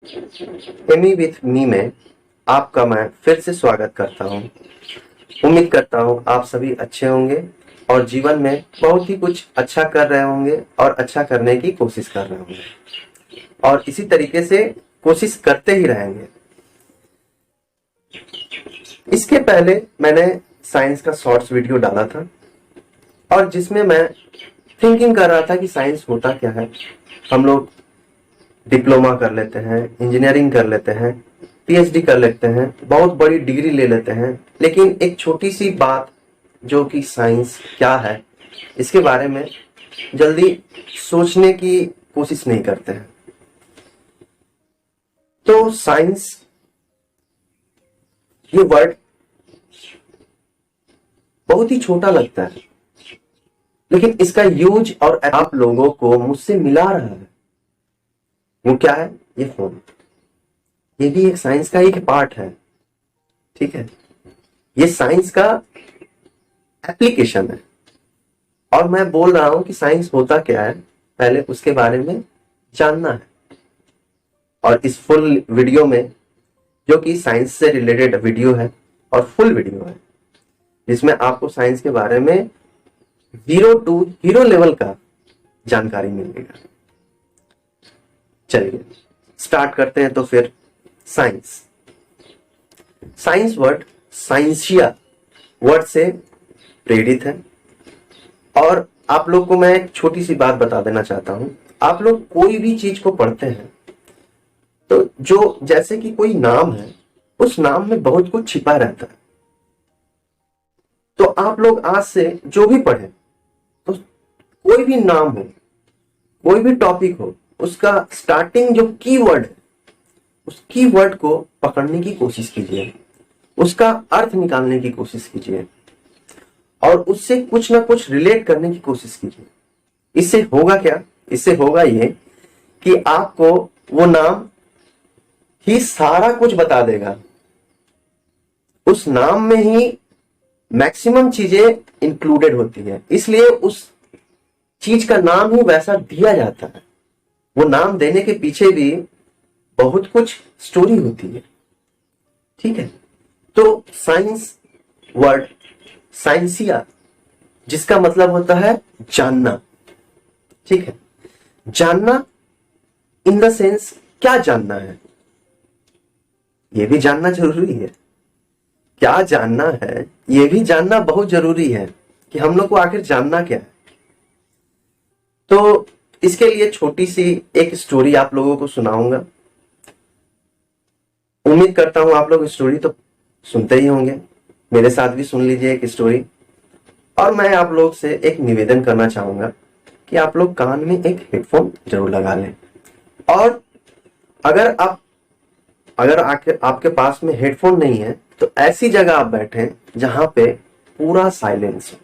Amy with me में आपका मैं फिर से स्वागत करता हूँ। उम्मीद करता हूँ आप सभी अच्छे होंगे और जीवन में बहुत ही कुछ अच्छा कर रहे होंगे और अच्छा करने की कोशिश कर रहे होंगे और इसी तरीके से कोशिश करते ही रहेंगे। इसके पहले मैंने साइंस का शॉर्ट्स वीडियो डाला था और जिसमें मैं थिंकिंग कर रहा था कि साइंस होता क्या है। हम लोग डिप्लोमा कर लेते हैं, इंजीनियरिंग कर लेते हैं, पीएचडी कर लेते हैं, बहुत बड़ी डिग्री ले लेते हैं, लेकिन एक छोटी सी बात जो कि साइंस क्या है इसके बारे में जल्दी सोचने की कोशिश नहीं करते हैं। तो साइंस ये वर्ड बहुत ही छोटा लगता है, लेकिन इसका यूज और आप लोगों को मुझसे मिला रहा है। वो क्या है? ये फोन। ये भी एक साइंस का एक पार्ट है, ठीक है। ये साइंस का एप्लीकेशन है और मैं बोल रहा हूं कि साइंस होता क्या है, पहले उसके बारे में जानना है। और इस फुल वीडियो में, जो कि साइंस से रिलेटेड वीडियो है और फुल वीडियो है, जिसमें आपको साइंस के बारे में 0 to हीरो लेवल का जानकारी मिलेगा। चलिए स्टार्ट करते हैं। तो फिर साइंस वर्ड साइंसिया वर्ड से प्रेरित है। और आप लोग को मैं एक छोटी सी बात बता देना चाहता हूं। आप लोग कोई भी चीज को पढ़ते हैं तो जो जैसे कि कोई नाम है, उस नाम में बहुत कुछ छिपा रहता है। तो आप लोग आज से जो भी पढ़े, तो कोई भी नाम हो, कोई भी टॉपिक हो, उसका स्टार्टिंग जो कीवर्ड है, उस कीवर्ड को पकड़ने की कोशिश कीजिए, उसका अर्थ निकालने की कोशिश कीजिए और उससे कुछ ना कुछ रिलेट करने की कोशिश कीजिए। इससे होगा क्या? इससे होगा ये कि आपको वो नाम ही सारा कुछ बता देगा। उस नाम में ही मैक्सिमम चीजें इंक्लूडेड होती है, इसलिए उस चीज का नाम ही वैसा दिया जाता है। वो नाम देने के पीछे भी बहुत कुछ स्टोरी होती है, ठीक है। तो साइंस वर्ड साइंसिया, जिसका मतलब होता है जानना, ठीक है। जानना इन द सेंस क्या जानना है, यह भी जानना जरूरी है। क्या जानना है यह भी जानना बहुत जरूरी है कि हम लोग को आखिर जानना क्या है। तो इसके लिए छोटी सी एक स्टोरी आप लोगों को सुनाऊंगा। उम्मीद करता हूं आप लोग स्टोरी तो सुनते ही होंगे, मेरे साथ भी सुन लीजिए एक स्टोरी। और मैं आप लोग से एक निवेदन करना चाहूंगा कि आप लोग कान में एक हेडफोन जरूर लगा लें। और अगर आपके पास में हेडफोन नहीं है तो ऐसी जगह आप बैठें जहां पे पूरा साइलेंस हो,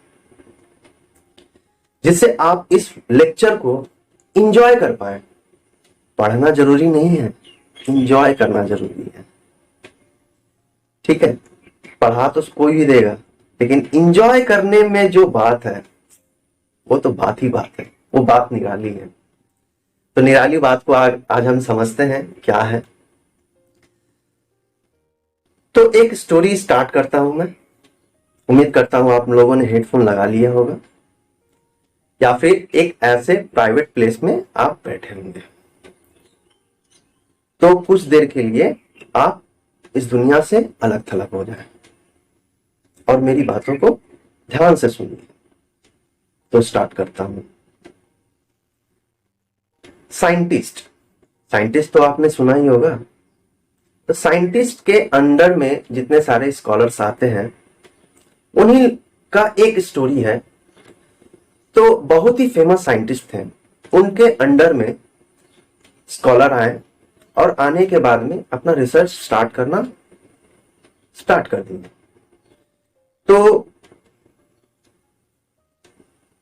जिससे आप इस लेक्चर को इंजॉय कर पाए। पढ़ना जरूरी नहीं है, इंजॉय करना जरूरी है, ठीक है। पढ़ा तो कोई भी देगा, लेकिन इंजॉय करने में जो बात है वो तो बात ही बात है, वो बात निराली है। तो निराली बात को आज हम समझते हैं क्या है। तो एक स्टोरी स्टार्ट करता हूं मैं। उम्मीद करता हूं आप लोगों ने हेडफोन लगा लिया होगा या फिर एक ऐसे प्राइवेट प्लेस में आप बैठे होंगे। तो कुछ देर के लिए आप इस दुनिया से अलग थलग हो जाए और मेरी बातों को ध्यान से सुनिए। तो स्टार्ट करता हूं। साइंटिस्ट तो आपने सुना ही होगा। तो साइंटिस्ट के अंडर में जितने सारे स्कॉलर्स आते हैं, उन्हीं का एक स्टोरी है। तो बहुत ही फेमस साइंटिस्ट थे, उनके अंडर में स्कॉलर आए और आने के बाद में अपना रिसर्च स्टार्ट कर दिए। तो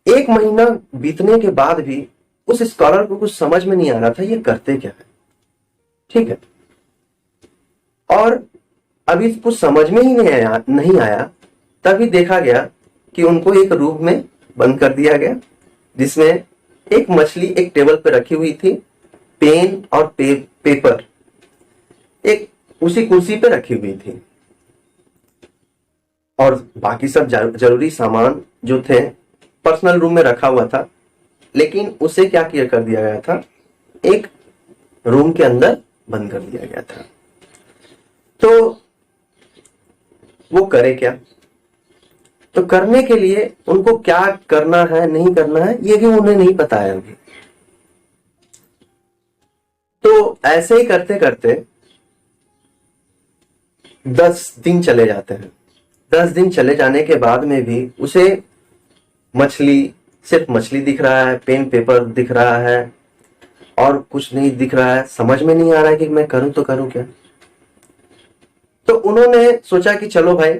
1 महीना बीतने के बाद भी उस स्कॉलर को कुछ समझ में नहीं आ रहा था ये करते क्या है, ठीक है। और अभी कुछ समझ में ही नहीं आया तभी देखा गया कि उनको एक रूम में बंद कर दिया गया, जिसमें एक मछली एक टेबल पर रखी हुई थी, पेन और पेपर एक उसी कुर्सी पे रखी हुई थी और बाकी सब जरूरी सामान जो थे पर्सनल रूम में रखा हुआ था, लेकिन उसे क्या किया कर दिया गया था, एक रूम के अंदर बंद कर दिया गया था। तो वो करे क्या? तो करने के लिए उनको क्या करना है नहीं करना है ये भी उन्हें नहीं पता है अभी। तो ऐसे ही करते करते 10 दिन चले जाते हैं। 10 दिन चले जाने के बाद में भी उसे मछली, सिर्फ मछली दिख रहा है, पेन पेपर दिख रहा है और कुछ नहीं दिख रहा है। समझ में नहीं आ रहा है कि मैं करूं तो करूं क्या। तो उन्होंने सोचा कि चलो भाई,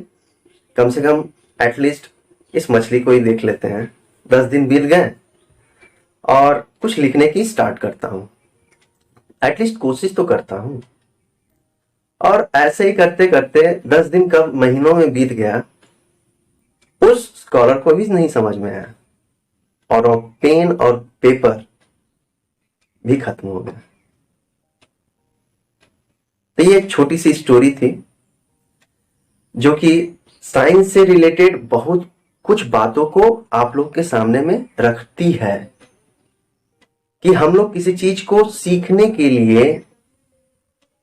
कम से कम एटलीस्ट इस मछली को ही देख लेते हैं। 10 दिन बीत गए और कुछ लिखने की स्टार्ट करता हूं, एटलीस्ट कोशिश तो करता हूं। और ऐसे ही करते करते 10 दिन कब महीनों में बीत गया, उस स्कॉलर को भी नहीं समझ में आया और वो पेन और पेपर भी खत्म हो गया। तो ये एक छोटी सी स्टोरी थी जो कि साइंस से रिलेटेड बहुत कुछ बातों को आप लोग के सामने में रखती है कि हम लोग किसी चीज को सीखने के लिए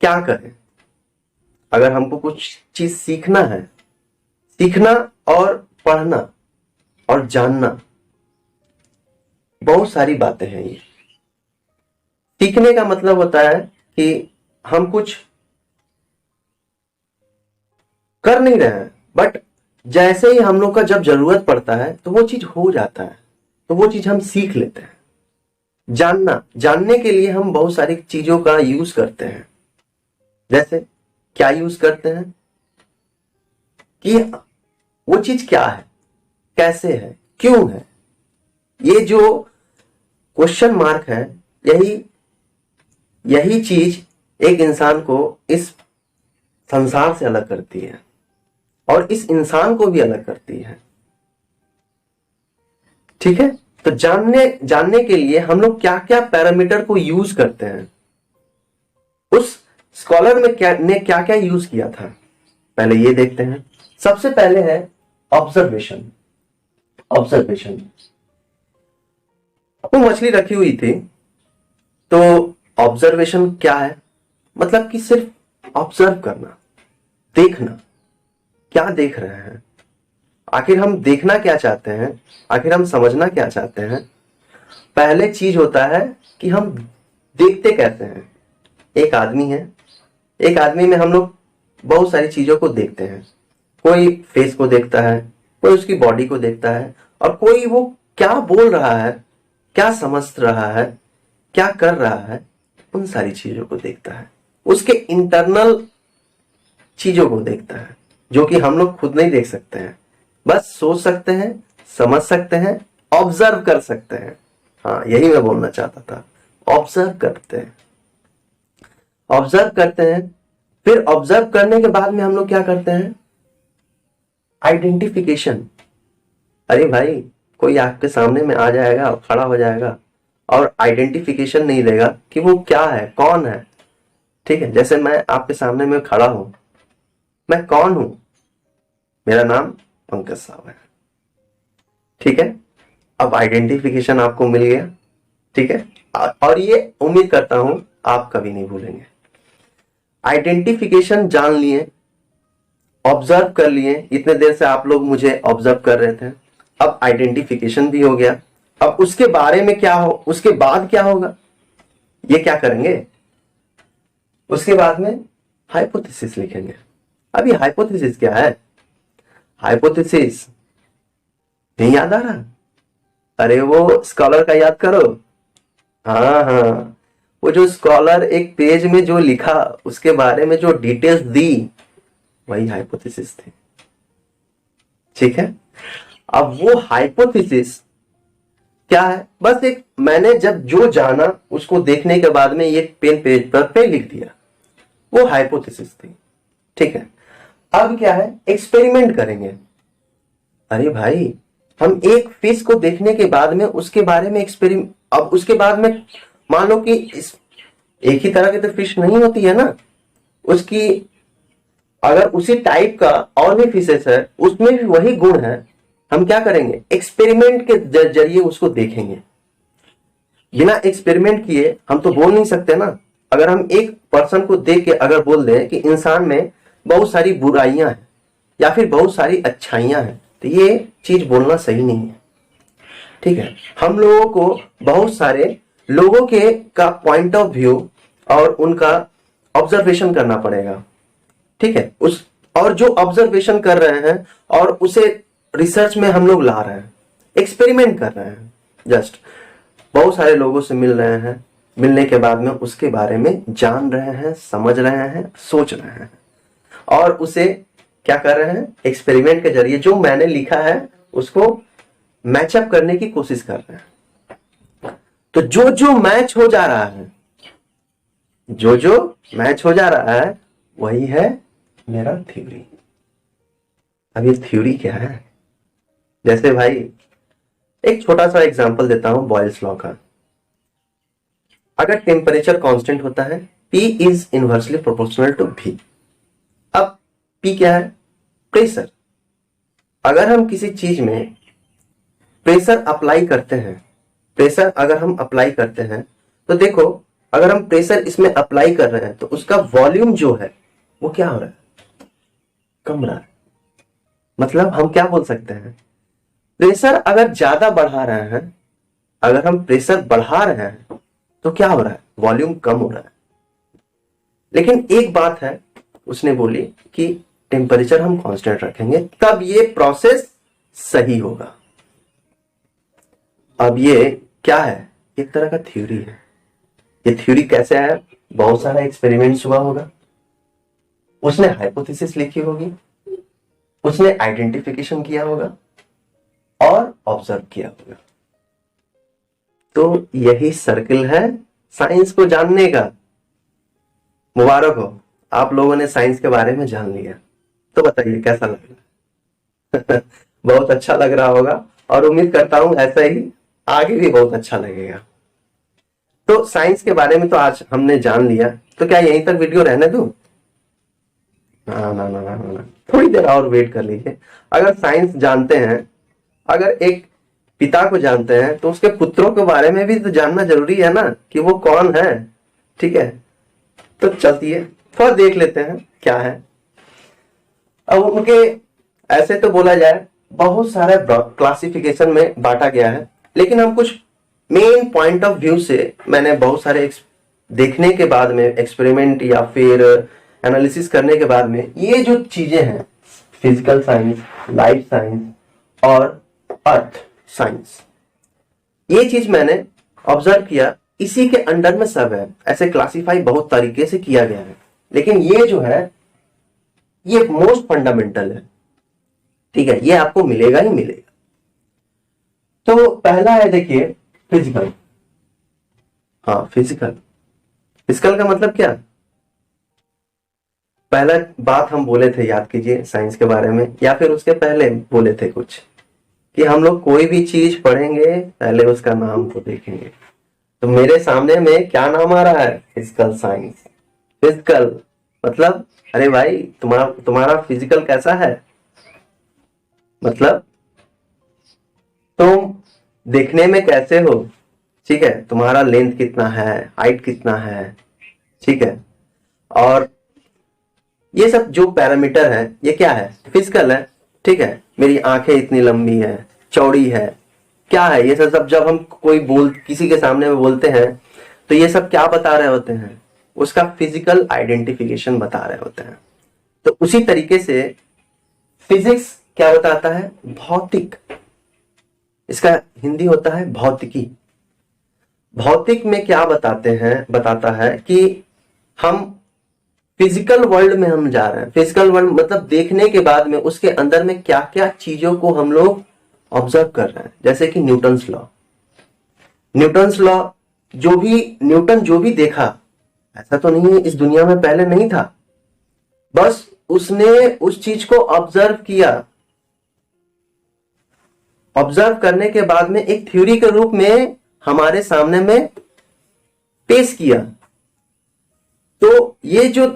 क्या करें। अगर हमको कुछ चीज सीखना है, सीखना और पढ़ना और जानना बहुत सारी बातें हैं। ये सीखने का मतलब होता है कि हम कुछ कर नहीं रहे हैं, बट जैसे ही हम लोग का जब जरूरत पड़ता है तो वो चीज हो जाता है, तो वो चीज हम सीख लेते हैं। जानना, जानने के लिए हम बहुत सारी चीजों का यूज करते हैं। जैसे क्या यूज करते हैं कि वो चीज क्या है, कैसे है, क्यों है। ये जो क्वेश्चन मार्क है, यही चीज एक इंसान को इस संसार से अलग करती है और इस इंसान को भी अलग करती है। ठीक है, तो जानने के लिए हम लोग क्या क्या पैरामीटर को यूज करते हैं। उस स्कॉलर में ने क्या क्या यूज किया था, पहले ये देखते हैं। सबसे पहले है ऑब्जर्वेशन। ऑब्जर्वेशन, वो मछली रखी हुई थी, तो ऑब्जर्वेशन क्या है, मतलब कि सिर्फ ऑब्जर्व करना, देखना, क्या देख रहे हैं, आखिर हम देखना क्या चाहते हैं, आखिर हम समझना क्या चाहते हैं। पहले चीज होता है कि हम देखते कैसे हैं। एक आदमी है, एक आदमी में हम लोग बहुत सारी चीजों को देखते हैं। कोई फेस को देखता है, कोई उसकी बॉडी को देखता है, और कोई वो क्या बोल रहा है, क्या समझ रहा है, क्या कर रहा है, उन सारी चीजों को देखता है। उसके इंटरनल चीजों को देखता है जो कि हम लोग खुद नहीं देख सकते हैं, बस सोच सकते हैं, समझ सकते हैं, ऑब्जर्व कर सकते हैं। हाँ, यही मैं बोलना चाहता था, ऑब्जर्व करते हैं। ऑब्जर्व करते हैं, फिर ऑब्जर्व करने के बाद में हम लोग क्या करते हैं, आइडेंटिफिकेशन। अरे भाई, कोई आपके सामने में आ जाएगा और खड़ा हो जाएगा और आइडेंटिफिकेशन नहीं देगा कि वो क्या है, कौन है। ठीक है, जैसे मैं आपके सामने में खड़ा हूं, मैं कौन हूं, मेरा नाम पंकज साहब है। ठीक है, अब आइडेंटिफिकेशन आपको मिल गया। ठीक है, और ये उम्मीद करता हूं आप कभी नहीं भूलेंगे। आइडेंटिफिकेशन जान लिए, ऑब्जर्व कर लिए, इतने देर से आप लोग मुझे ऑब्जर्व कर रहे थे, अब आइडेंटिफिकेशन भी हो गया। अब उसके बारे में क्या हो, उसके बाद क्या होगा, ये क्या करेंगे, उसके बाद में हाइपोथेसिस लिखेंगे। अब ये हाइपोथेसिस क्या है, हाइपोथेसिस नहीं याद आ रहा? अरे वो स्कॉलर का याद करो। हाँ हाँ, वो जो स्कॉलर एक पेज में जो लिखा, उसके बारे में जो डिटेल्स दी, वही हाइपोथेसिस थी। ठीक है, अब वो हाइपोथेसिस क्या है, बस एक मैंने जब जो जाना उसको देखने के बाद में ये पेन पेज पर पे लिख दिया, वो हाइपोथेसिस थी। ठीक है, अब क्या है, एक्सपेरिमेंट करेंगे। अरे भाई, हम एक फिश को देखने के बाद में उसके बारे में एक्सपेरिमेंट, अब उसके बाद में मान लो कि इस एक ही तरह की तो फिश नहीं होती है ना, उसकी अगर उसी टाइप का और भी फिशेस है, उसमें भी वही गुण है, हम क्या करेंगे, एक्सपेरिमेंट के जरिए उसको देखेंगे। बिना एक्सपेरिमेंट किए हम तो बोल नहीं सकते ना। अगर हम एक पर्सन को देख के अगर बोल दें कि इंसान में बहुत सारी बुराइयां हैं या फिर बहुत सारी अच्छाइयां हैं, तो ये चीज बोलना सही नहीं है। ठीक है, हम लोगों को बहुत सारे लोगों के का पॉइंट ऑफ व्यू और उनका ऑब्जर्वेशन करना पड़ेगा। ठीक है, उस और जो ऑब्जर्वेशन कर रहे हैं और उसे रिसर्च में हम लोग ला रहे हैं, एक्सपेरिमेंट कर रहे हैं, जस्ट बहुत सारे लोगों से मिल रहे हैं, मिलने के बाद में उसके बारे में जान रहे हैं, समझ रहे हैं, सोच रहे हैं और उसे क्या कर रहे हैं, एक्सपेरिमेंट के जरिए जो मैंने लिखा है उसको मैचअप करने की कोशिश कर रहे हैं। तो जो जो मैच हो जा रहा है, जो जो मैच हो जा रहा है, वही है मेरा थ्योरी। अब ये थ्योरी क्या है, जैसे भाई एक छोटा सा एग्जांपल देता हूं बॉयल्स लॉ का। अगर टेम्परेचर कांस्टेंट होता है, P is inversely proportional to V। अब P क्या है, प्रेशर। अगर हम किसी चीज में प्रेशर अप्लाई करते हैं, प्रेशर अगर हम अप्लाई करते हैं, तो देखो अगर हम प्रेशर इसमें अप्लाई कर रहे हैं तो उसका वॉल्यूम जो है वो क्या हो रहा है, कम रहा है। मतलब हम क्या बोल सकते हैं, प्रेशर अगर ज्यादा बढ़ा रहे हैं, अगर हम प्रेशर बढ़ा रहे हैं तो क्या हो रहा है, वॉल्यूम कम हो रहा है। लेकिन एक बात है, उसने बोली कि टेम्परेचर हम कांस्टेंट रखेंगे तब ये प्रोसेस सही होगा। अब ये क्या है, एक तरह का थ्योरी है। ये थ्योरी कैसे है, बहुत सारा एक्सपेरिमेंट्स हुआ होगा, उसने हाइपोथेसिस लिखी होगी, उसने आइडेंटिफिकेशन किया होगा और ऑब्जर्व किया होगा। तो यही सर्किल है साइंस को जानने का। मुबारक हो, आप लोगों ने साइंस के बारे में जान लिया। तो बताइए कैसा लग रहा है? बहुत अच्छा लग रहा होगा और उम्मीद करता हूं ऐसा ही आगे भी बहुत अच्छा लगेगा। तो साइंस के बारे में तो आज हमने जान लिया, तो क्या यहीं तक वीडियो रहने दूं? ना ना ना ना ना, थोड़ी देर और वेट कर लीजिए। अगर साइंस जानते हैं, अगर एक पिता को जानते हैं, तो उसके पुत्रों के बारे में भी तो जानना जरूरी है ना, कि वो कौन है। ठीक है, तो चलती थोड़ा देख लेते हैं क्या है। अब उनके ऐसे तो बोला जाए बहुत सारे क्लासिफिकेशन में बांटा गया है, लेकिन हम कुछ मेन पॉइंट ऑफ व्यू से मैंने बहुत सारे देखने के बाद में, एक्सपेरिमेंट या फिर एनालिसिस करने के बाद में, ये जो चीजें हैं, फिजिकल साइंस, लाइफ साइंस और अर्थ साइंस, ये चीज मैंने ऑब्जर्व किया, इसी के अंडर में सब है। ऐसे क्लासिफाई बहुत तरीके से किया गया है, लेकिन ये जो है ये मोस्ट फंडामेंटल है। ठीक है, ये आपको मिलेगा ही मिलेगा। तो पहला है, देखिए, फिजिकल। हाँ, फिजिकल। फिजिकल का मतलब क्या, पहला बात हम बोले थे, याद कीजिए साइंस के बारे में, या फिर उसके पहले बोले थे कुछ, कि हम लोग कोई भी चीज पढ़ेंगे पहले उसका नाम को देखेंगे। तो मेरे सामने में क्या नाम आ रहा है, फिजिकल साइंस। फिजिकल मतलब, अरे भाई तुम्हारा फिजिकल कैसा है, मतलब तुम देखने में कैसे हो। ठीक है, तुम्हारा लेंथ कितना है, हाइट कितना है, ठीक है, और ये सब जो पैरामीटर है ये क्या है, फिजिकल है। ठीक है, मेरी आंखें इतनी लंबी है, चौड़ी है, क्या है ये सब जब हम किसी के सामने में बोलते हैं, तो ये सब क्या बता रहे होते हैं, उसका फिजिकल आइडेंटिफिकेशन बता रहे होते हैं। तो उसी तरीके से फिजिक्स क्या बताता है, भौतिक। इसका हिंदी होता है भौतिकी। भौतिक में क्या बताता है कि हम फिजिकल वर्ल्ड में हम जा रहे हैं। फिजिकल वर्ल्ड मतलब देखने के बाद में उसके अंदर में क्या क्या चीजों को हम लोग ऑब्जर्व कर रहे हैं। जैसे कि न्यूटन्स लॉ, न्यूटन जो भी देखा, ऐसा तो नहीं है इस दुनिया में पहले नहीं था, बस उसने उस चीज को ऑब्जर्व किया। ऑब्जर्व करने के बाद में एक थ्योरी के रूप में हमारे सामने में पेश किया। तो ये जो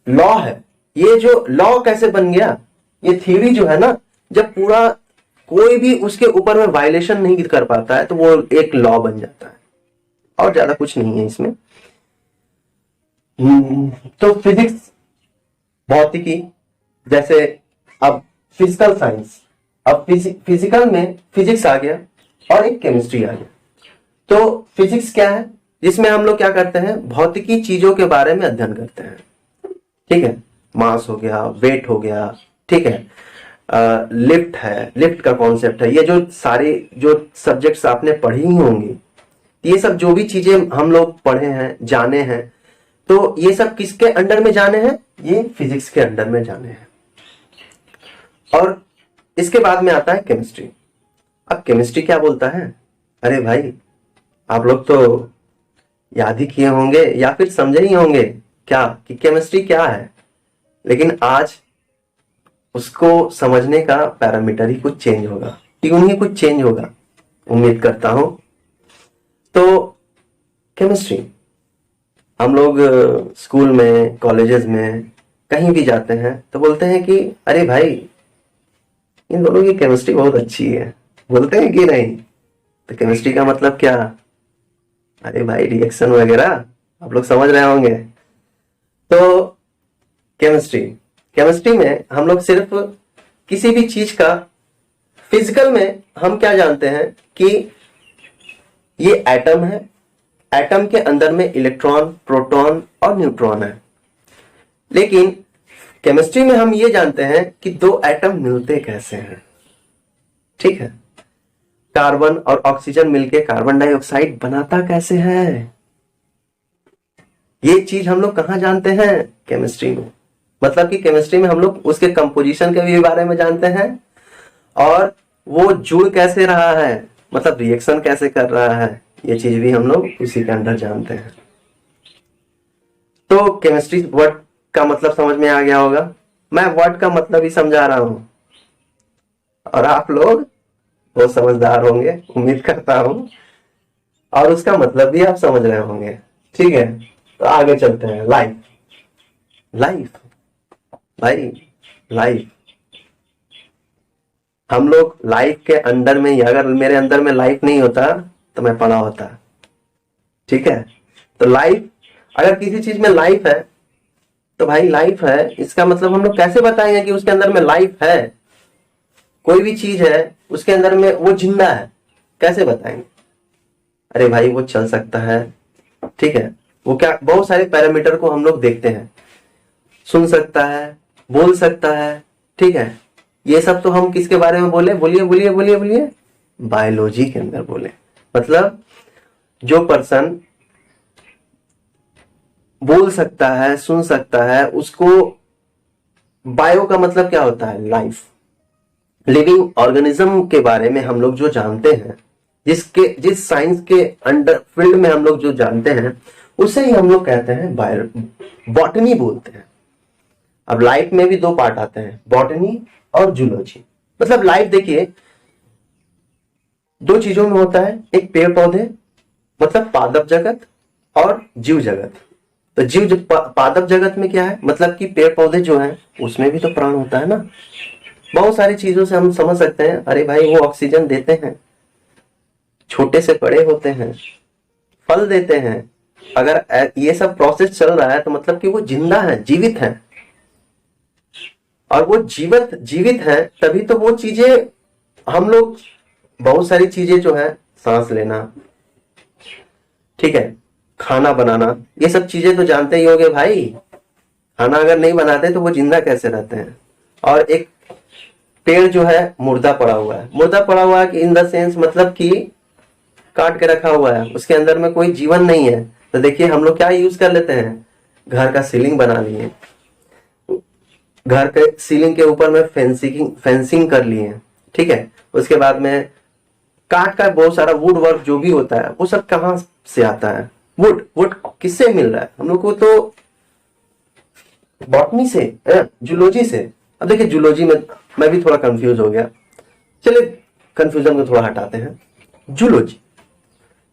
लॉ है, ये जो लॉ कैसे बन गया, ये थ्योरी जो है ना, जब पूरा कोई भी उसके ऊपर में वायलेशन नहीं कर पाता है तो वो एक लॉ बन जाता है, और ज्यादा कुछ नहीं है इसमें। तो फिजिक्स, भौतिकी, जैसे अब फिजिकल साइंस, अब फिजिकल में फिजिक्स आ गया और एक केमिस्ट्री आ गया। तो फिजिक्स क्या है, जिसमें हम लोग क्या करते हैं, भौतिकी चीजों के बारे में अध्ययन करते हैं, ठीक है, मास हो गया, वेट हो गया, ठीक है, लिफ्ट है, लिफ्ट का कॉन्सेप्ट है, ये जो सारे जो सब्जेक्ट्स आपने पढ़ी ही होंगी, ये सब जो भी चीजें हम लोग पढ़े हैं, जाने हैं, तो ये सब किसके अंडर में जाने हैं, ये फिजिक्स के अंडर में जाने हैं। और इसके बाद में आता है केमिस्ट्री। अब केमिस्ट्री क्या बोलता है, अरे भाई आप लोग तो याद ही किए होंगे या फिर समझे ही होंगे क्या कि केमिस्ट्री क्या है, लेकिन आज उसको समझने का पैरामीटर ही कुछ चेंज होगा, ट्यून ही कुछ चेंज होगा, उम्मीद करता हूं। तो केमिस्ट्री हम लोग स्कूल में, कॉलेजेस में, कहीं भी जाते हैं तो बोलते हैं कि अरे भाई इन दोनों की केमिस्ट्री बहुत अच्छी है, बोलते हैं कि नहीं। तो केमिस्ट्री का मतलब क्या, अरे भाई रिएक्शन वगैरह आप लोग समझ रहे होंगे। तो केमिस्ट्री, केमिस्ट्री में हम लोग सिर्फ किसी भी चीज का, फिजिकल में हम क्या जानते हैं कि ये एटम है, एटम के अंदर में इलेक्ट्रॉन, प्रोटॉन और न्यूट्रॉन है। लेकिन केमिस्ट्री में हम ये जानते हैं कि दो एटम मिलते कैसे हैं, ठीक है, कार्बन और ऑक्सीजन मिलके कार्बन डाइऑक्साइड बनाता कैसे है, ये चीज हम लोग कहां जानते हैं, केमिस्ट्री में। मतलब कि केमिस्ट्री में हम लोग उसके कंपोजिशन के भी बारे में जानते हैं, और वो जुड़ कैसे रहा है, मतलब रिएक्शन कैसे कर रहा है, ये चीज भी हम लोग उसी के अंदर जानते हैं। तो केमिस्ट्री वर्ड का मतलब समझ में आ गया होगा, मैं वर्ड का मतलब ही समझा रहा हूं, और आप लोग बहुत समझदार होंगे, उम्मीद करता हूं, और उसका मतलब भी आप समझ रहे होंगे, ठीक है। तो आगे चलते हैं, लाइफ। लाइफ भाई, लाइफ, हम लोग लाइफ के अंदर में ही, अगर मेरे अंदर में लाइफ नहीं होता तो मैं पड़ा होता, ठीक है। तो लाइफ, अगर किसी चीज में लाइफ है तो भाई लाइफ है, इसका मतलब हम लोग कैसे बताएंगे कि उसके अंदर में लाइफ है, कोई भी चीज है उसके अंदर में वो जिंदा है, कैसे बताएंगे, अरे भाई वो चल सकता है, ठीक है, वो क्या, बहुत सारे पैरामीटर को हम लोग देखते हैं, सुन सकता है, बोल सकता है, ठीक है, ये सब तो हम किसके बारे में बोले, बोलिए बोलिए बोलिए बोलिए, बायोलॉजी के अंदर बोले। मतलब जो पर्सन बोल सकता है, सुन सकता है, उसको, बायो का मतलब क्या होता है, लाइफ, लिविंग ऑर्गेनिज्म के बारे में हम लोग जो जानते हैं, जिस साइंस के अंडर फील्ड में हम लोग जो जानते हैं, उसे ही हम लोग कहते हैं बॉटनी बोलते हैं। अब लाइफ में भी दो पार्ट आते हैं, बॉटनी और जूलॉजी। मतलब लाइफ देखिए दो चीजों में होता है, एक पेड़ पौधे मतलब पादप जगत, और जीव जगत। तो पादप जगत में क्या है, मतलब कि पेड़ पौधे जो हैं उसमें भी तो प्राण होता है ना। बहुत सारी चीजों से हम समझ सकते हैं, अरे भाई वो ऑक्सीजन देते हैं, छोटे से बड़े होते हैं, फल देते हैं, अगर ये सब प्रोसेस चल रहा है तो मतलब कि वो जिंदा है, जीवित है, और वो जीवित है, तभी तो वो चीजें हम लोग, बहुत सारी चीजें जो है, सांस लेना, ठीक है, खाना बनाना, ये सब चीजें तो जानते ही होंगे भाई। खाना अगर नहीं बनाते तो वो जिंदा कैसे रहते हैं। और एक पेड़ जो है मुर्दा पड़ा हुआ है, मुर्दा पड़ा हुआ है कि इन द सेंस मतलब कि काट के रखा हुआ है, उसके अंदर में कोई जीवन नहीं है। तो देखिए हम लोग क्या यूज कर लेते हैं, घर का सीलिंग बना लिए, घर के सीलिंग के ऊपर में फेंसिंग कर लिए, ठीक है। उसके बाद में काट का बहुत सारा वुड वर्क जो भी होता है, वो सब कहां से आता है, वुड किससे मिल रहा है हम लोग को, तो बॉटनी से, जूलॉजी से। अब देखिए जूलॉजी में मैं भी थोड़ा कंफ्यूज हो गया, चलिए कंफ्यूजन को थोड़ा हटाते हैं। जूलॉजी,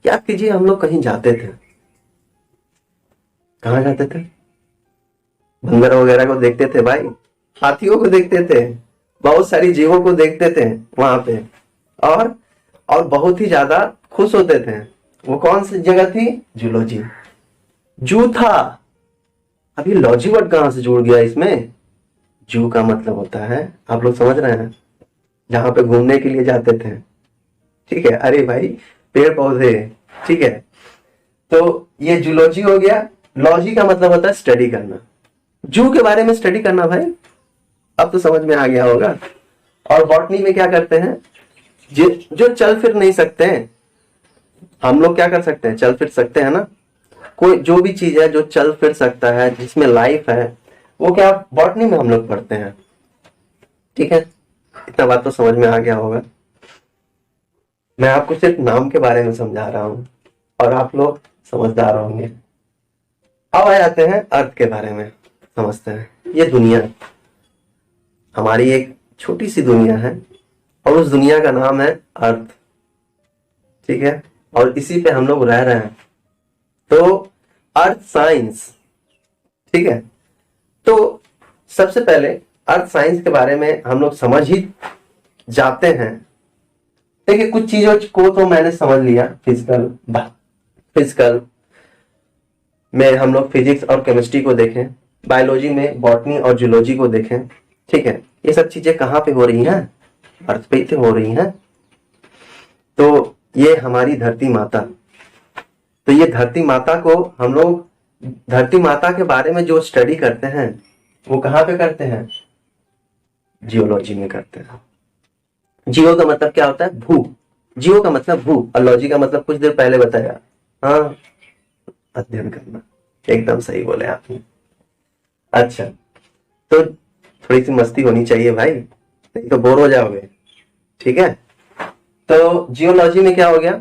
याद कीजिए हम लोग कहीं जाते थे, कहां जाते थे, बंदर वगैरह को देखते थे भाई, हाथियों को देखते थे, बहुत सारी जीवों को देखते थे वहां पे, और और बहुत ही ज्यादा खुश होते थे। वो कौन सी जगह थी? जूलॉजी, जू था। अभी लॉजी वर्ड कहां से जुड़ गया इसमें? जू का मतलब होता है, आप लोग समझ रहे हैं, जहां पे घूमने के लिए जाते थे, ठीक है। अरे भाई पेड़ पौधे, ठीक है। तो ये जूलॉजी हो गया। लॉजी का मतलब होता है स्टडी करना, जू के बारे में स्टडी करना भाई, अब तो समझ में आ गया होगा। और बॉटनी में क्या करते हैं? जो चल फिर नहीं सकते हैं, हम लोग क्या कर सकते हैं? चल फिर सकते हैं ना। कोई जो भी चीज है जो चल फिर सकता है, जिसमें लाइफ है, वो क्या बॉटनी में हम लोग पढ़ते हैं, ठीक है। इतना बात तो समझ में आ गया होगा। मैं आपको सिर्फ नाम के बारे में समझा रहा हूं और आप लोग समझदार होंगे। अब आ जाते हैं अर्थ के बारे में, समझते हैं। ये दुनिया हमारी एक छोटी सी दुनिया है, और उस दुनिया का नाम है अर्थ, ठीक है। और इसी पे हम लोग रह रहे हैं। तो अर्थ साइंस, ठीक है। तो सबसे पहले अर्थ साइंस के बारे में हम लोग समझ ही जाते हैं। देखिए कुछ चीजों को तो मैंने समझ लिया, फिजिकल में हम लोग फिजिक्स और केमिस्ट्री को देखें, बायोलॉजी में बॉटनी और जूलॉजी को देखें, ठीक है। ये सब चीजें कहाँ पे हो रही हैं? अर्थ पे ही हो रही हैं। तो ये हमारी धरती माता, तो ये धरती माता को हम लोग, धरती माता के बारे में जो स्टडी करते हैं वो कहाँ पे करते हैं? जियोलॉजी में करते हैं। जियो का मतलब क्या होता है? भू। जियो का मतलब भू, और लॉजी का मतलब कुछ देर पहले बताया, हाँ, अध्ययन करना। एकदम सही बोले आपने। अच्छा, तो थोड़ी सी मस्ती होनी चाहिए भाई, नहीं तो बोर हो जाओगे, ठीक है। तो जियोलॉजी में क्या हो गया?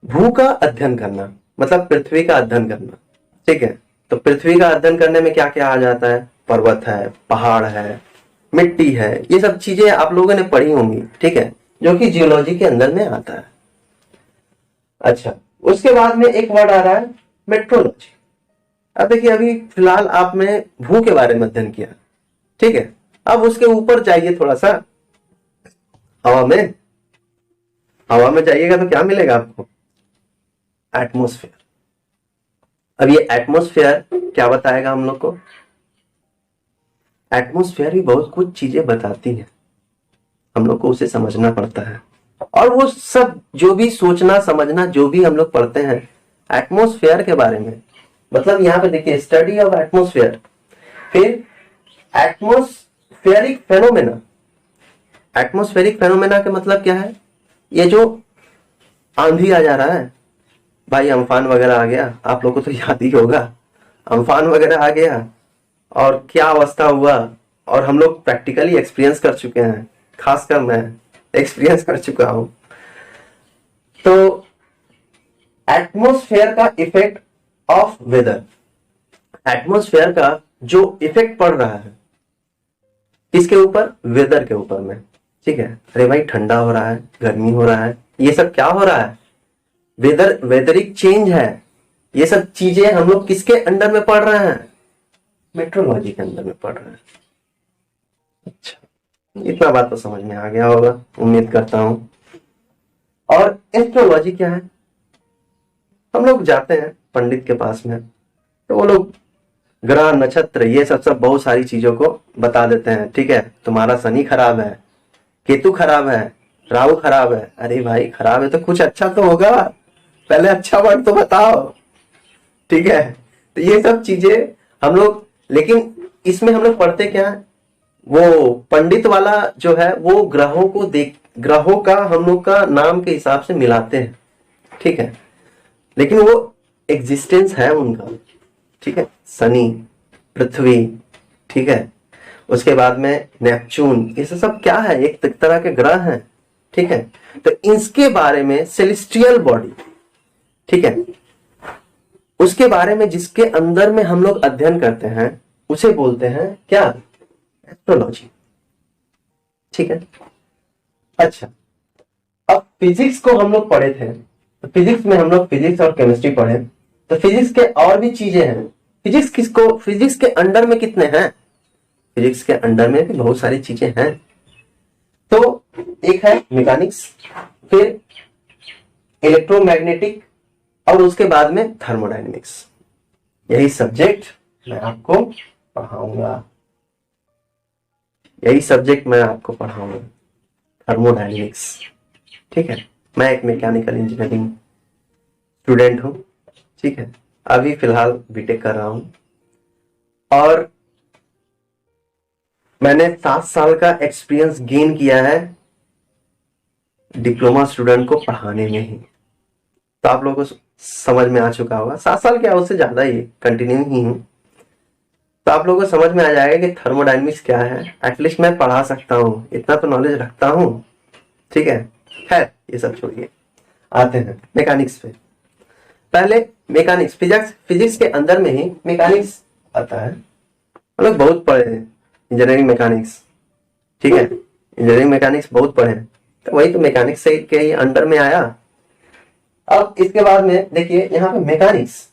भू का अध्ययन करना, मतलब पृथ्वी का अध्ययन करना, ठीक है। तो पृथ्वी का अध्ययन करने में क्या क्या आ जाता है? पर्वत है, पहाड़ है, मिट्टी है, ये सब चीजें आप लोगों ने पढ़ी होंगी, ठीक है, जो कि जियोलॉजी के अंदर में आता है। अच्छा, उसके बाद में एक वर्ड आ रहा है मेट्रोलॉजी। अब देखिए अभी फिलहाल आपने भू के बारे में अध्ययन किया, ठीक है। अब उसके ऊपर जाइए थोड़ा सा, हवा में, हवा में जाइएगा तो क्या मिलेगा आपको? एटमॉस्फेयर। अब ये एटमॉस्फेयर क्या बताएगा हम लोग को? एटमॉस्फेयर भी बहुत कुछ चीजें बताती है, हम लोग को उसे समझना पड़ता है। और वो सब जो भी सोचना समझना जो भी हम लोग पढ़ते हैं एटमॉस्फेयर के बारे में, मतलब यहाँ पे देखिए स्टडी ऑफ एटमॉस्फेयर, फिर एटमॉस्फेरिक फेनोमेना। एटमॉस्फेरिक फेनोमेना का मतलब क्या है? ये जो आंधी आ जा रहा है भाई, अम्फान वगैरह आ गया, आप लोगों को तो याद ही होगा, अम्फान वगैरह आ गया और क्या अवस्था हुआ, और हम लोग प्रैक्टिकली एक्सपीरियंस कर चुके हैं, खासकर मैं एक्सपीरियंस कर चुका हूं। तो एटमॉस्फेयर का इफेक्ट ऑफ वेदर, एटमॉस्फेयर का जो इफेक्ट पड़ रहा है किसके ऊपर? वेदर के ऊपर में, ठीक है। अरे भाई ठंडा हो रहा है, गर्मी हो रहा है, ये सब क्या हो रहा है? वेदरिक चेंज है। ये सब चीजें हम लोग किसके अंडर में पढ़ रहे हैं? मेट्रोलॉजी के अंदर में पढ़ रहे हैं। अच्छा, इतना बात तो समझ में आ गया होगा, उम्मीद करता हूं। और एस्ट्रोलॉजी क्या है? हम लोग जाते हैं पंडित के पास में, तो वो लोग ग्रह नक्षत्र ये सब बहुत सारी चीजों को बता देते हैं, ठीक है। तुम्हारा शनि खराब है, केतु खराब है, राहु खराब है। अरे भाई खराब है तो कुछ अच्छा तो होगा, पहले अच्छा वर्ड तो बताओ, ठीक है। तो ये सब चीजें हम लोग, लेकिन इसमें हम लोग पढ़ते क्या है? वो पंडित वाला जो है वो ग्रहों को देख, ग्रहों का हम लोग का नाम के हिसाब से मिलाते हैं, ठीक है, लेकिन वो एग्जिस्टेंस है उनका, ठीक है। शनि, पृथ्वी, ठीक है, उसके बाद में नेपच्यून, ये सब क्या है? एक तरह के ग्रह हैं, ठीक है। तो इसके बारे में सेलेस्टियल बॉडी, ठीक है, उसके बारे में जिसके अंदर में हम लोग अध्ययन करते हैं उसे बोलते हैं क्या? एस्ट्रोलॉजी, ठीक है। अच्छा, अब फिजिक्स को हम लोग पढ़े थे, तो फिजिक्स में हम लोग फिजिक्स और केमिस्ट्री पढ़े, तो फिजिक्स के और भी चीजें हैं फिजिक्स के अंडर में कितने हैं? फिजिक्स के अंडर में भी बहुत सारी चीजें हैं। तो एक है मैकेनिक्स, फिर इलेक्ट्रोमैग्नेटिक, और उसके बाद में थर्मोडायनेमिक्स। यही सब्जेक्ट मैं आपको पढ़ाऊंगा, थर्मोडायनेमिक्स। ठीक है, मैं एक मैकेनिकल इंजीनियरिंग स्टूडेंट हूं। ठीक है, अभी फिलहाल बीटेक कर रहा हूं और मैंने 7 साल का एक्सपीरियंस गेन किया है डिप्लोमा स्टूडेंट को पढ़ाने में ही। तो आप लोगों को समझ में आ चुका होगा, 7 साल क्या, उससे ज्यादा ही कंटिन्यू ही हूं। तो आप लोगों को समझ में आ जाएगा कि थर्मोडायनेमिक्स क्या है। एटलीस्ट मैं पढ़ा सकता हूँ, इतना तो नॉलेज रखता हूँ। ठीक है, खैर ये सब छोड़िए, आते हैं मैकेनिक्स पे। पहले मैकेनिक्स, फिजिक्स के अंदर में ही मैकेनिक्स आता है। हम लोग बहुत पढ़े हैं इंजीनियरिंग मैकेनिक्स। ठीक है, इंजीनियरिंग मैकेनिक्स बहुत पढ़े हैं, तो वही तो मैकेनिक्स से के ही अंडर में आया। अब इसके बाद में देखिए यहाँ पे मैकेनिक्स,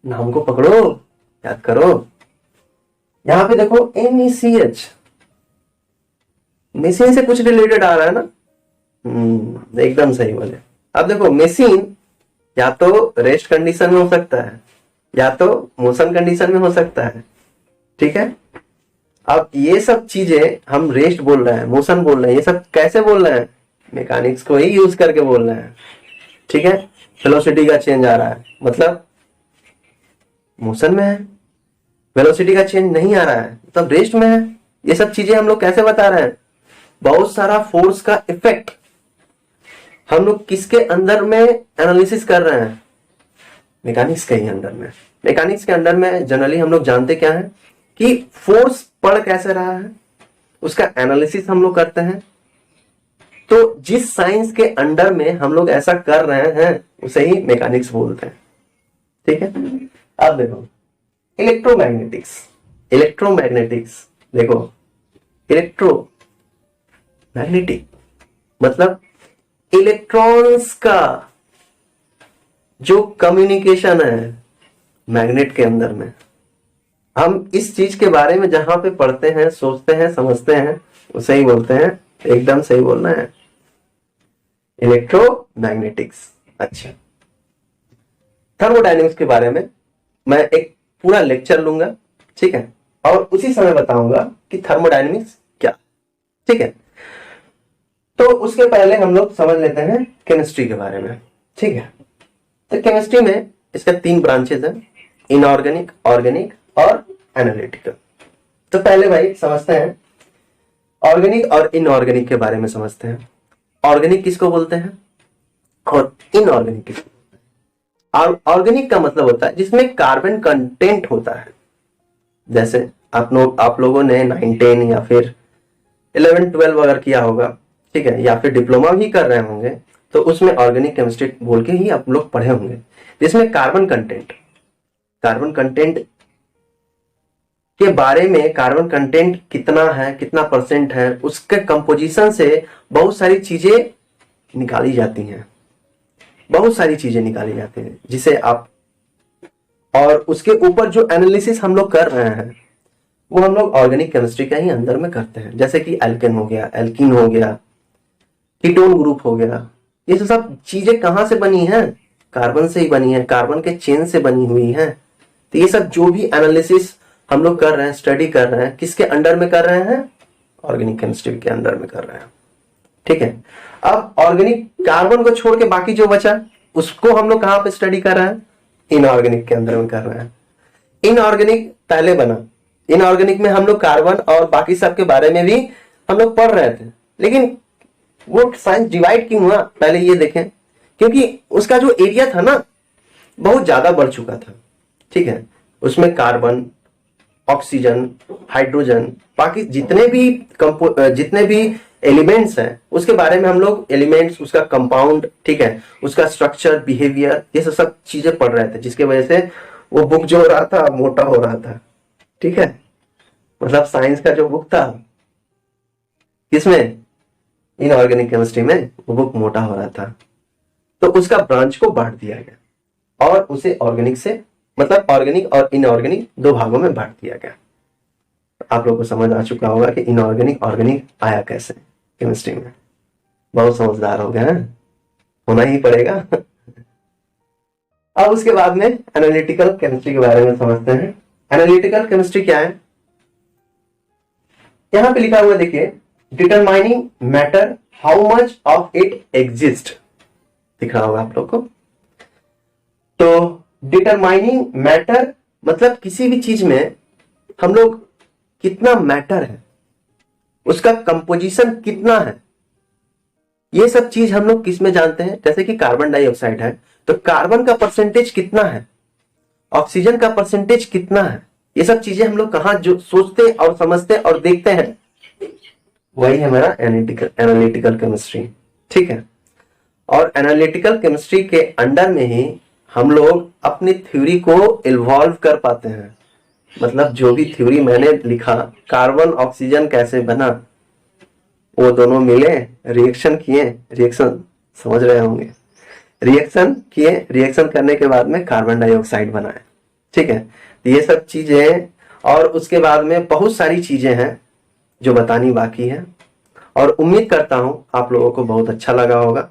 नाम को पकड़ो, याद करो। यहाँ पे देखो MECH, मशीन से कुछ रिलेटेड आ रहा है ना? एकदम सही बोले। अब देखो मशीन या तो रेस्ट कंडीशन में हो सकता है या तो मोशन कंडीशन में हो सकता है। ठीक है, अब ये सब चीजें हम रेस्ट बोल रहे हैं, मोशन बोल रहे हैं, ये सब कैसे बोल रहे हैं? मैकेनिक्स को ही यूज करके बोल रहे हैं। ठीक है, वेलोसिटी का चेंज आ रहा है, मतलब मोशन में है। वेलोसिटी का चेंज नहीं आ रहा है, मतलब रेस्ट में है। ये सब चीजें हम लोग कैसे बता रहे हैं? बहुत सारा फोर्स का इफेक्ट हम लोग किसके अंदर में एनालिसिस कर रहे हैं? मैकेनिक्स के ही अंदर में। मैकेनिक्स के अंदर में जनरली हम लोग जानते क्या है कि फोर्स पड़ कैसे रहा है, उसका एनालिसिस हम लोग करते हैं। तो जिस साइंस के अंडर में हम लोग ऐसा कर रहे हैं उसे ही मैकेनिक्स बोलते हैं। ठीक है, अब देखो इलेक्ट्रोमैग्नेटिक्स देखो, इलेक्ट्रोमैग्नेटिक मतलब इलेक्ट्रॉन्स का जो कम्युनिकेशन है मैग्नेट के अंदर में। हम इस चीज के बारे में जहां पे पढ़ते हैं, सोचते हैं, समझते हैं, उसे ही बोलते हैं, एकदम सही बोलना है, इलेक्ट्रोमैग्नेटिक्स। अच्छा, थर्मोडायनेमिक्स के बारे में मैं एक पूरा लेक्चर लूंगा। ठीक है, और उसी समय बताऊंगा कि थर्मोडायनेमिक्स क्या। ठीक है, तो उसके पहले हम लोग समझ लेते हैं केमिस्ट्री के बारे में। ठीक है, तो केमिस्ट्री में इसका 3 ब्रांचेस हैं, इनऑर्गेनिक, ऑर्गेनिक और एनालिटिकल। तो पहले भाई समझते हैं ऑर्गेनिक और इनऑर्गेनिक के बारे में समझते हैं। ऑर्गेनिक किसको बोलते हैं और इनऑर्गेनिक किसको बोलते हैं? ऑर्गेनिक का मतलब होता है जिसमें कार्बन कंटेंट होता है। जैसे आप लोगों ने 9, 10 या फिर 11, 12 अगर किया होगा, ठीक है, या फिर डिप्लोमा भी कर रहे होंगे, तो उसमें ऑर्गेनिक केमिस्ट्री बोल के ही आप लोग पढ़े होंगे, जिसमें कार्बन कंटेंट के बारे में, कार्बन कंटेंट कितना है, कितना % है, उसके कंपोजिशन से बहुत सारी चीजें निकाली जाती हैं, जिसे आप, और उसके ऊपर जो एनालिसिस हम लोग कर रहे हैं वो हम लोग ऑर्गेनिक केमिस्ट्री के ही अंदर में करते हैं। जैसे कि एल्केन हो गया, एल्कीन हो गया, कीटोन ग्रुप हो गया, ये सब चीजें कहां से बनी हैं? कार्बन से ही बनी है, कार्बन के चेन से बनी हुई है। तो ये सब जो भी एनालिसिस हम लोग कर रहे हैं, स्टडी कर रहे हैं, किसके अंडर में कर रहे हैं? ऑर्गेनिक केमिस्ट्री के अंडर में कर रहे हैं। ठीक है, अब ऑर्गेनिक कार्बन को छोड़ के बाकी जो बचा उसको हम लोग कहां पे स्टडी कर रहे हैं? इनऑर्गेनिक के अंदर में कर रहे हैं। इनऑर्गेनिक पहले बना, इनऑर्गेनिक में हम लोग कार्बन और बाकी सब के बारे में भी हम लोग पढ़ रहे थे, लेकिन वो साइंस डिवाइड क्यों हुआ पहले ये देखें। क्योंकि उसका जो एरिया था ना बहुत ज्यादा बढ़ चुका था। ठीक है, उसमें कार्बन, ऑक्सीजन, हाइड्रोजन, बाकी जितने भी एलिमेंट्स हैं उसके बारे में हम लोग, एलिमेंट्स, उसका कंपाउंड, ठीक है, उसका स्ट्रक्चर, बिहेवियर, ये सब चीजें पढ़ रहे थे, जिसके वजह से वो बुक जो हो रहा था मोटा हो रहा था। ठीक है, मतलब साइंस का जो बुक था किसमें? इनऑर्गेनिक केमिस्ट्री में वो बुक मोटा हो रहा था, तो उसका ब्रांच को बांट दिया गया और उसे ऑर्गेनिक से मतलब ऑर्गेनिक और इनऑर्गेनिक दो भागों में बांट दिया गया। आप लोगों को समझ आ चुका होगा कि इनऑर्गेनिक ऑर्गेनिक आया कैसे केमिस्ट्री में। बहुत समझदार हो गए हैं, होना ही पड़ेगा। अब उसके बाद में एनालिटिकल केमिस्ट्री के बारे में समझते हैं। एनालिटिकल केमिस्ट्री क्या है? यहां पे लिखा हुआ देखिए, determining matter how much of it exist, दिख रहा होगा आप लोग को। तो डिटरमाइनिंग मैटर मतलब किसी भी चीज में हम लोग कितना मैटर है, उसका कंपोजिशन कितना है, ये सब चीज हम लोग किस में जानते हैं? जैसे कि कार्बन डाइऑक्साइड है तो कार्बन का परसेंटेज कितना है, ऑक्सीजन का परसेंटेज कितना है, ये सब चीजें हम लोग कहां जो सोचते और समझते और देखते हैं, वही है हमारा एनालिटिकल केमिस्ट्री। ठीक है। और एनालिटिकल केमिस्ट्री के अंडर में ही हम लोग अपनी थ्योरी को इवॉल्व कर पाते हैं। मतलब जो भी थ्योरी मैंने लिखा, कार्बन ऑक्सीजन कैसे बना, वो दोनों मिले, रिएक्शन किए, रिएक्शन समझ रहे होंगे, रिएक्शन किए, रिएक्शन करने के बाद में कार्बन डाइऑक्साइड बनाए। ठीक है। तो ये सब चीजें और उसके बाद में बहुत सारी चीजें हैं जो बतानी बाकी है, और उम्मीद करता हूं आप लोगों को बहुत अच्छा लगा होगा।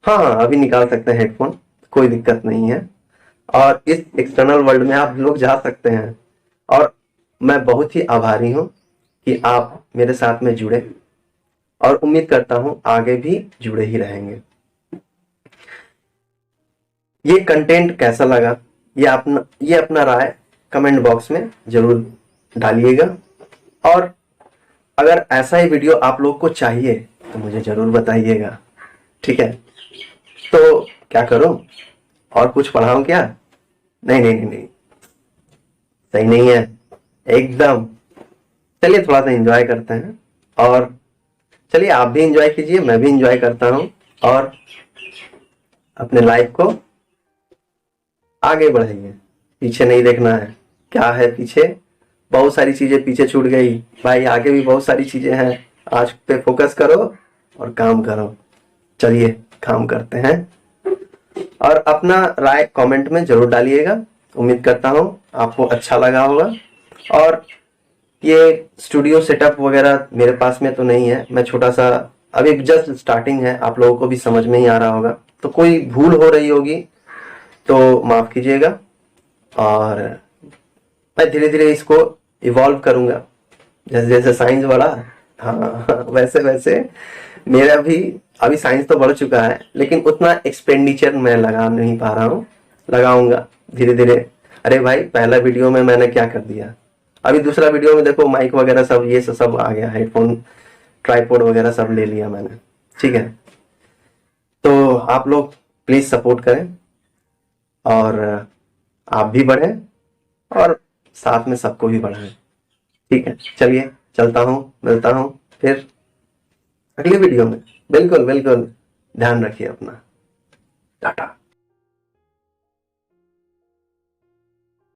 हाँ, अभी निकाल सकते हैं हेडफोन, कोई दिक्कत नहीं है, और इस एक्सटर्नल वर्ल्ड में आप लोग जा सकते हैं। और मैं बहुत ही आभारी हूं कि आप मेरे साथ में जुड़े, और उम्मीद करता हूं आगे भी जुड़े ही रहेंगे। ये कंटेंट कैसा लगा, ये अपना राय कमेंट बॉक्स में जरूर डालिएगा, और अगर ऐसा ही वीडियो आप लोग को चाहिए तो मुझे जरूर बताइएगा। ठीक है। तो क्या करूं, और कुछ पढ़ाऊं क्या? नहीं नहीं नहीं नहीं, सही नहीं है एकदम। चलिए थोड़ा सा एंजॉय करते हैं, और चलिए आप भी एंजॉय कीजिए, मैं भी एंजॉय करता हूं, और अपने लाइफ को आगे बढ़ाइए, पीछे नहीं देखना है। क्या है पीछे? बहुत सारी चीजें पीछे छूट गई भाई, आगे भी बहुत सारी चीजें हैं। आज पे फोकस करो और काम करो। चलिए काम करते हैं, और अपना राय कमेंट में जरूर डालिएगा। उम्मीद करता हूं आपको अच्छा लगा होगा। और ये स्टूडियो सेटअप वगैरह मेरे पास में तो नहीं है, मैं छोटा सा अभी जस्ट स्टार्टिंग है, आप लोगों को भी समझ में ही आ रहा होगा, तो कोई भूल हो रही होगी तो माफ कीजिएगा, और मैं धीरे धीरे इसको इवॉल्व करूंगा, जैसे जैसे साइंस बढ़ा। हाँ, वैसे वैसे मेरा भी अभी साइंस तो बढ़ चुका है, लेकिन उतना एक्सपेंडिचर मैं लगा नहीं पा रहा हूँ, लगाऊंगा धीरे धीरे। अरे भाई, पहला वीडियो में मैंने क्या कर दिया, अभी दूसरा वीडियो में देखो माइक वगैरह सब ये सब आ गया, हेडफोन, ट्राइपॉड वगैरह सब ले लिया मैंने। ठीक है। तो आप लोग प्लीज सपोर्ट करें, और आप भी बढ़ें, और साथ में सबको भी बढ़ाएं। ठीक है। चलिए चलता हूँ, मिलता हूँ फिर अगले वीडियो में। बिल्कुल बिल्कुल, ध्यान रखिए अपना। टाटा।